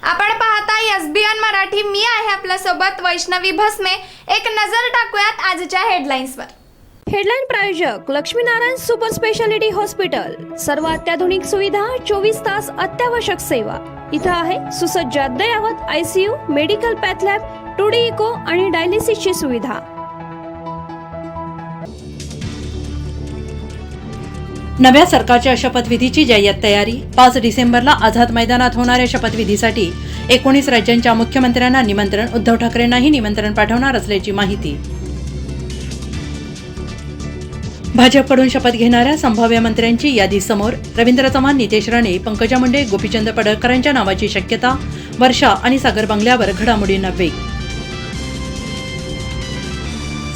आपण पाहता एसबीएन मराठी. मी आहे आपल्या सोबत वैष्णवी भस्मे. एक नजर टाकूयात आजच्या हेडलाईन्सवर. हेडलाईन प्रायोजक लक्ष्मीनारायण सुपर स्पेशालिटी हॉस्पिटल. सर्व अत्याधुनिक सुविधा, 24 तास अत्यावश्यक सेवा. इथं आहे सुसज्ज अद्ययावत ICU, medical path lab, 2D echo आणि डायलिसिसची सुविधा. नव्या सरकारच्या शपथविधीची जय्यत तयारी. 5 डिसेंबरला आझाद मैदानात होणाऱ्या शपथविधीसाठी 19 राज्यांच्या मुख्यमंत्र्यांना निमंत्रण. उद्धव ठाकरेंनाही निमंत्रण पाठवणार असल्याची माहिती. भाजपकडून शपथ घेणाऱ्या संभाव्य मंत्र्यांची यादी समोर. रवींद्र चव्हाण, नितेश राणे, पंकजा मुंडे, गोपीचंद पडळकरांच्या नावाची शक्यता. वर्षा आणि सागर बंगल्यावर घडामोडींना वेग.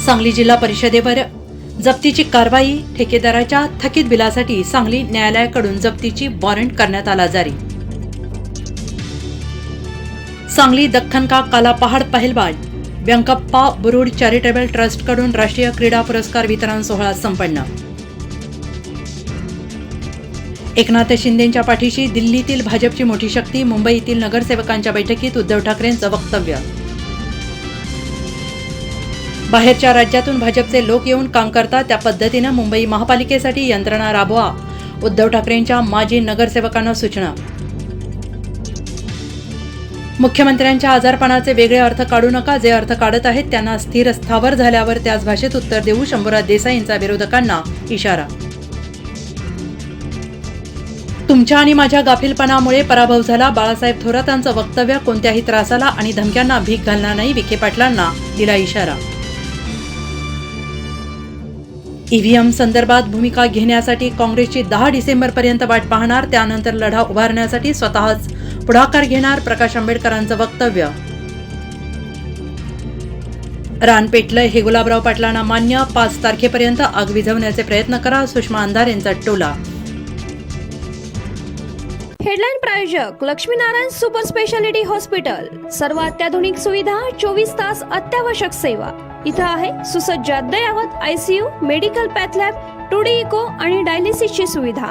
सांगली जिल्हा परिषदेवर जप्तीची कारवाई. ठेकेदाराच्या थकीत बिलासाठी सांगली न्यायालयाकडून जप्तीची वॉरंट करण्यात आला जारी. सांगली दख्खन का काला पहाड पहलवान व्यंकप्पा बुरुड चॅरिटेबल ट्रस्टकडून राष्ट्रीय क्रीडा पुरस्कार वितरण सोहळा संपन्न. एकनाथ शिंदेंच्या पाठीशी दिल्लीतील भाजपची मोठी शक्ती. मुंबईतील नगरसेवकांच्या बैठकीत उद्धव ठाकरेंचं वक्तव्य. बाहेरच्या राज्यातून भाजपचे लोक येऊन काम करतात, त्या पद्धतीनं मुंबई महापालिकेसाठी यंत्रणा राबवा. उद्धव ठाकरेंच्या माजी नगरसेवकांना सूचना. मुख्यमंत्र्यांच्या आजारपणाचे वेगळे अर्थ काढू नका. जे अर्थ काढत आहेत त्यांना स्थिर स्थावर झाल्यावर त्याच भाषेत उत्तर देऊ. शंभूराज देसाईंचा विरोधकांना इशारा. तुमच्या आणि माझ्या गाफीलपणामुळे पराभव झाला. बाळासाहेब थोरातांचं वक्तव्य. कोणत्याही त्रासाला आणि धमक्यांना भीक घालणार नाही. विखे पाटलांना दिला इशारा. EVM संदर्भात भूमिका घेण्यासाठी काँग्रेसची 10 डिसेंबरपर्यंत वाट पाहणार. त्यानंतर लढा उभारण्यासाठी स्वतःच पुढाकार घेणार. प्रकाश आंबेडकरांचं वक्तव्य. रान पेटलंय हे गुलाबराव पाटलांना मान्य. 5 तारखेपर्यंत आग विझवण्याचे प्रयत्न करा. सुषमा अंधारेंचा टोला. हेडलाईन प्रायोजक लक्ष्मीनारायण सुपर स्पेशालिटी हॉस्पिटल. सर्व अत्याधुनिक सुविधा, 24 तास अत्यावश्यक सेवा. इथं आहे सुसज्ज अद्ययावत ICU, medical path lab, 2D echo आणि डायलिसिसची सुविधा.